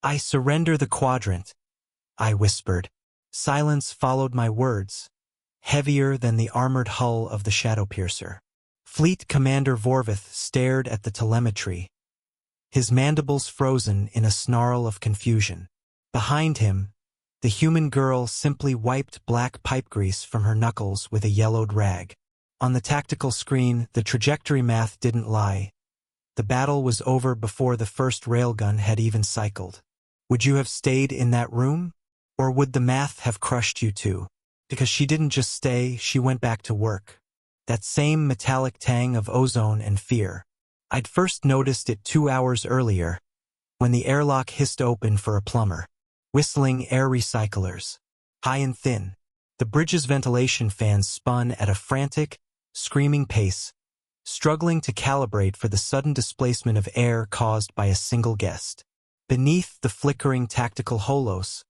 I surrender the Quadrant, I whispered. Silence followed my words, heavier than the armored hull of the Shadowpiercer. Fleet Commander Vorvith stared at the telemetry, his mandibles frozen in a snarl of confusion. Behind him, the human girl simply wiped black pipe grease from her knuckles with a yellowed rag. On the tactical screen, the trajectory math didn't lie. The battle was over before the first railgun had even cycled. Would you have stayed in that room? Or would the math have crushed you too? Because she didn't just stay, she went back to work. That same metallic tang of ozone and fear. I'd first noticed it 2 hours earlier, when the airlock hissed open for a plumber. Whistling air recyclers. High and thin. The bridge's ventilation fans spun at a frantic, screaming pace, struggling to calibrate for the sudden displacement of air caused by a single guest. Beneath the flickering tactical holos,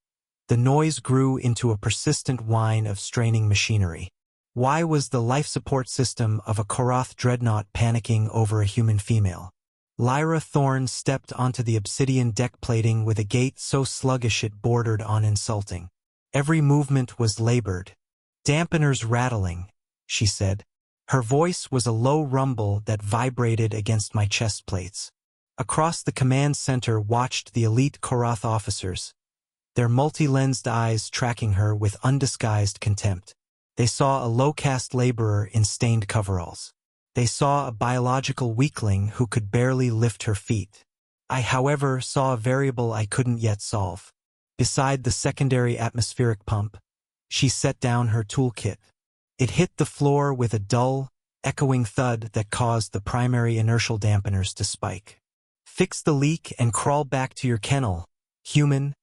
the noise grew into a persistent whine of straining machinery. Why was the life support system of a Korath dreadnought panicking over a human female? Lyra Thorne stepped onto the obsidian deck plating with a gait so sluggish it bordered on insulting. Every movement was labored. Dampeners rattling, she said. Her voice was a low rumble that vibrated against my chest plates. Across the command center watched the elite Korath officers, their multi-lensed eyes tracking her with undisguised contempt. They saw a low-caste laborer in stained coveralls. They saw a biological weakling who could barely lift her feet. I, however, saw a variable I couldn't yet solve. Beside the secondary atmospheric pump, she set down her toolkit. It hit the floor with a dull, echoing thud that caused the primary inertial dampeners to spike. Fix the leak and crawl back to your kennel, human,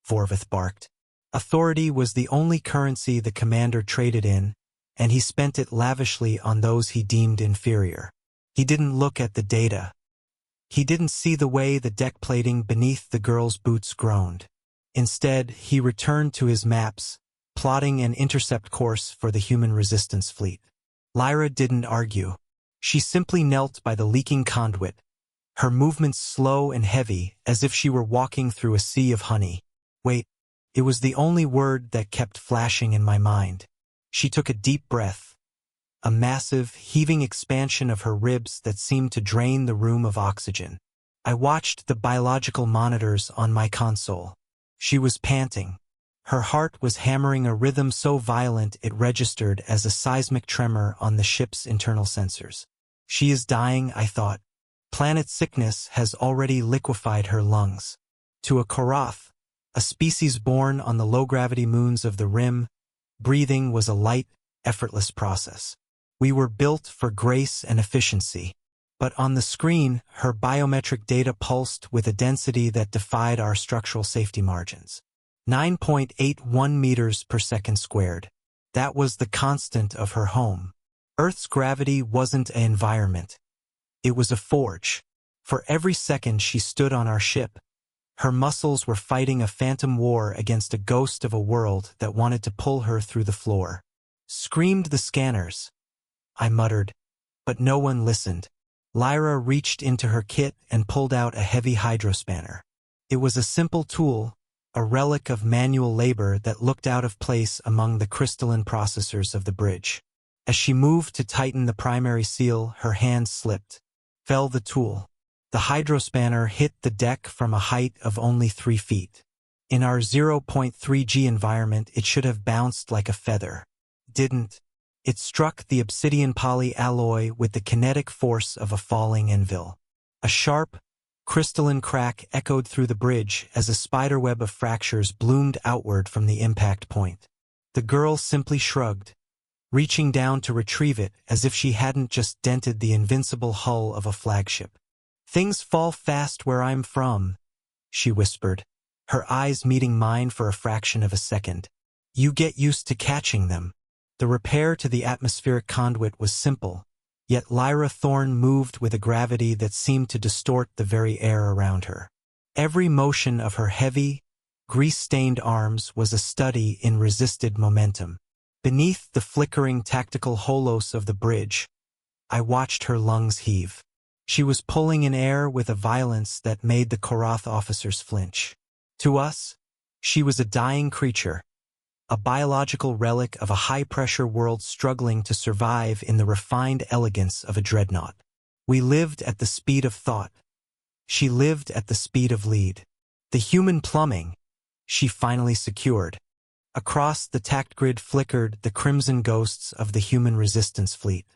Vorvith barked. Authority was the only currency the commander traded in, and he spent it lavishly on those he deemed inferior. He didn't look at the data. He didn't see the way the deck plating beneath the girl's boots groaned. Instead, he returned to his maps, plotting an intercept course for the human resistance fleet. Lyra didn't argue. She simply knelt by the leaking conduit, her movements slow and heavy, as if she were walking through a sea of honey. Wait, it was the only word that kept flashing in my mind. She took a deep breath, a massive, heaving expansion of her ribs that seemed to drain the room of oxygen. I watched the biological monitors on my console. She was panting. Her heart was hammering a rhythm so violent it registered as a seismic tremor on the ship's internal sensors. She is dying, I thought. Planet sickness has already liquefied her lungs. To a Korath, a species born on the low-gravity moons of the Rim, breathing was a light, effortless process. We were built for grace and efficiency. But on the screen, her biometric data pulsed with a density that defied our structural safety margins. 9.81 meters per second squared. That was the constant of her home. Earth's gravity wasn't an environment. It was a forge. For every second she stood on our ship, her muscles were fighting a phantom war against a ghost of a world that wanted to pull her through the floor. Screamed the scanners, I muttered, but no one listened. Lyra reached into her kit and pulled out a heavy hydrospanner. It was a simple tool, a relic of manual labor that looked out of place among the crystalline processors of the bridge. As she moved to tighten the primary seal, her hand slipped. Fell the tool. The hydrospanner hit the deck from a height of only 3 feet. In our 0.3 G environment, it should have bounced like a feather. Didn't. It struck the obsidian poly alloy with the kinetic force of a falling anvil. A sharp, crystalline crack echoed through the bridge as a spiderweb of fractures bloomed outward from the impact point. The girl simply shrugged, reaching down to retrieve it as if she hadn't just dented the invincible hull of a flagship. "Things fall fast where I'm from," she whispered, her eyes meeting mine for a fraction of a second. "You get used to catching them." The repair to the atmospheric conduit was simple, yet Lyra Thorne moved with a gravity that seemed to distort the very air around her. Every motion of her heavy, grease-stained arms was a study in resisted momentum. Beneath the flickering tactical holos of the bridge, I watched her lungs heave. She was pulling in air with a violence that made the Korath officers flinch. To us, she was a dying creature, a biological relic of a high-pressure world struggling to survive in the refined elegance of a dreadnought. We lived at the speed of thought. She lived at the speed of lead. The human plumbing, she finally secured. Across the tact grid flickered the crimson ghosts of the human resistance fleet.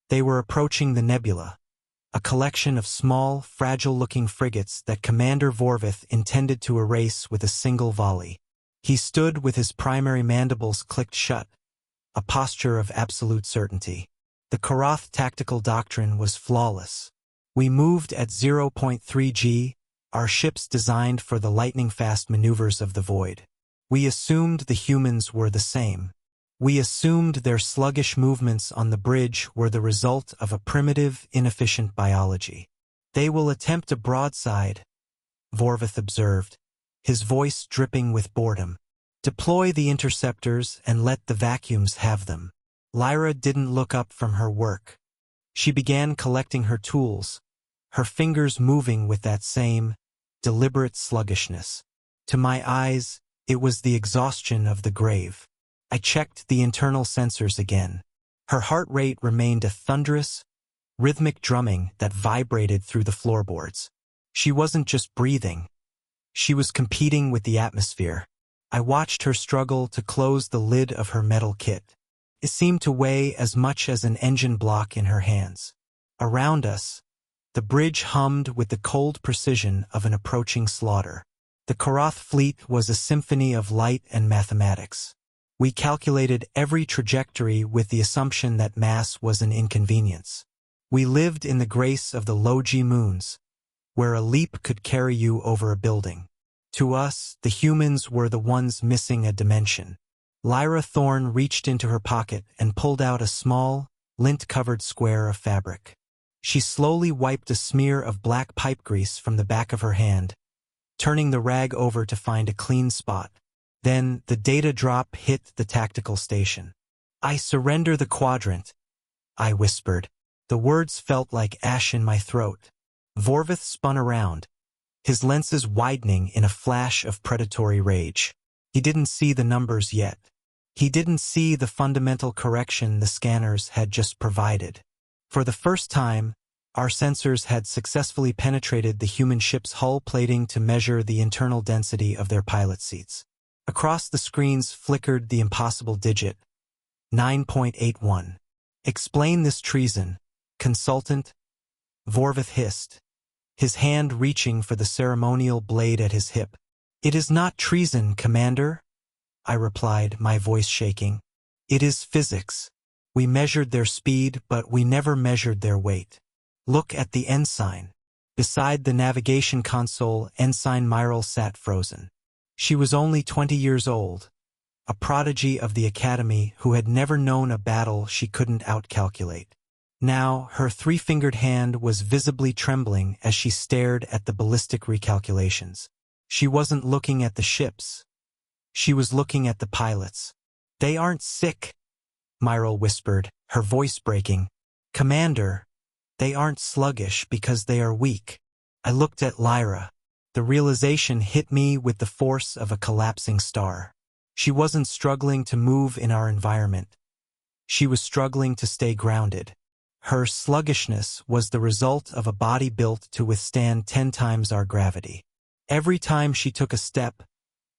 They were approaching the nebula, a collection of small, fragile-looking frigates that Commander Vorvith intended to erase with a single volley. He stood with his primary mandibles clicked shut, a posture of absolute certainty. The Korath tactical doctrine was flawless. We moved at 0.3 G, our ships designed for the lightning-fast maneuvers of the void. We assumed the humans were the same. We assumed their sluggish movements on the bridge were the result of a primitive, inefficient biology. They will attempt a broadside, Vorvith observed, his voice dripping with boredom. Deploy the interceptors and let the vacuums have them. Lyra didn't look up from her work. She began collecting her tools, her fingers moving with that same, deliberate sluggishness. To my eyes, it was the exhaustion of the grave. I checked the internal sensors again. Her heart rate remained a thunderous, rhythmic drumming that vibrated through the floorboards. She wasn't just breathing. She was competing with the atmosphere. I watched her struggle to close the lid of her metal kit. It seemed to weigh as much as an engine block in her hands. Around us, the bridge hummed with the cold precision of an approaching slaughter. The Korath fleet was a symphony of light and mathematics. We calculated every trajectory with the assumption that mass was an inconvenience. We lived in the grace of the low-G moons, where a leap could carry you over a building. To us, the humans were the ones missing a dimension. Lyra Thorne reached into her pocket and pulled out a small, lint-covered square of fabric. She slowly wiped a smear of black pipe grease from the back of her hand, turning the rag over to find a clean spot. Then the data drop hit the tactical station. "I surrender the Quadrant," I whispered. The words felt like ash in my throat. Vorvith spun around, his lenses widening in a flash of predatory rage. He didn't see the numbers yet. He didn't see the fundamental correction the scanners had just provided. For the first time, our sensors had successfully penetrated the human ship's hull plating to measure the internal density of their pilot seats. Across the screens flickered the impossible digit, 9.81. "Explain this treason, consultant," Vorvith hissed, his hand reaching for the ceremonial blade at his hip. "It is not treason, Commander," I replied, my voice shaking. "It is physics. We measured their speed, but we never measured their weight. Look at the ensign." Beside the navigation console, Ensign Myril sat frozen. She was only 20 years old, a prodigy of the Academy who had never known a battle she couldn't outcalculate. Now, her three-fingered hand was visibly trembling as she stared at the ballistic recalculations. She wasn't looking at the ships. She was looking at the pilots. "They aren't sick," Myril whispered, her voice breaking. "Commander, they aren't sluggish because they are weak." I looked at Lyra. The realization hit me with the force of a collapsing star. She wasn't struggling to move in our environment. She was struggling to stay grounded. Her sluggishness was the result of a body built to withstand 10 times our gravity. Every time she took a step,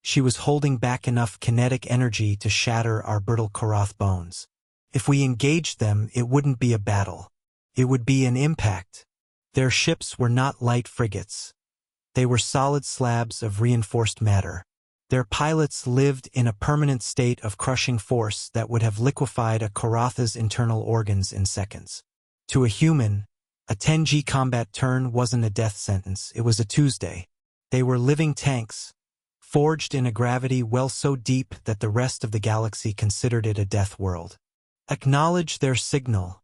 she was holding back enough kinetic energy to shatter our brittle Korath bones. If we engaged them, it wouldn't be a battle. It would be an impact. Their ships were not light frigates. They were solid slabs of reinforced matter. Their pilots lived in a permanent state of crushing force that would have liquefied a Koratha's internal organs in seconds. To a human, a 10G combat turn wasn't a death sentence, it was a Tuesday. They were living tanks, forged in a gravity well so deep that the rest of the galaxy considered it a death world. "Acknowledge their signal,"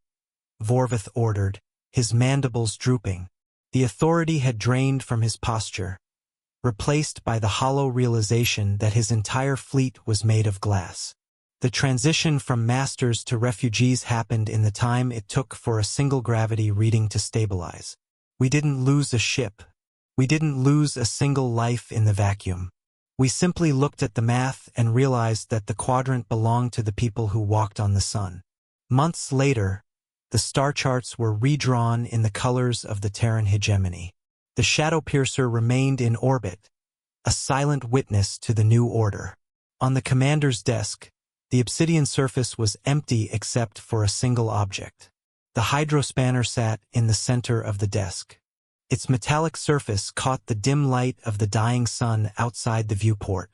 Vorvith ordered, his mandibles drooping. The authority had drained from his posture, replaced by the hollow realization that his entire fleet was made of glass. The transition from masters to refugees happened in the time it took for a single gravity reading to stabilize. We didn't lose a ship. We didn't lose a single life in the vacuum. We simply looked at the math and realized that the quadrant belonged to the people who walked on the sun. Months later, the star charts were redrawn in the colors of the Terran hegemony. The Shadowpiercer remained in orbit, a silent witness to the new order. On the commander's desk, the obsidian surface was empty except for a single object. The hydrospanner sat in the center of the desk. Its metallic surface caught the dim light of the dying sun outside the viewport.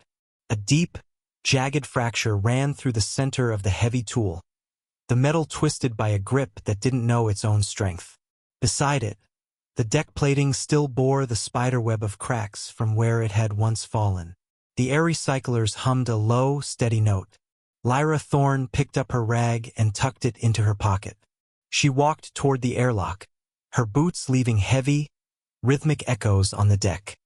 A deep, jagged fracture ran through the center of the heavy tool, the metal twisted by a grip that didn't know its own strength. Beside it, the deck plating still bore the spiderweb of cracks from where it had once fallen. The air recyclers hummed a low, steady note. Lyra Thorne picked up her rag and tucked it into her pocket. She walked toward the airlock, her boots leaving heavy, rhythmic echoes on the deck.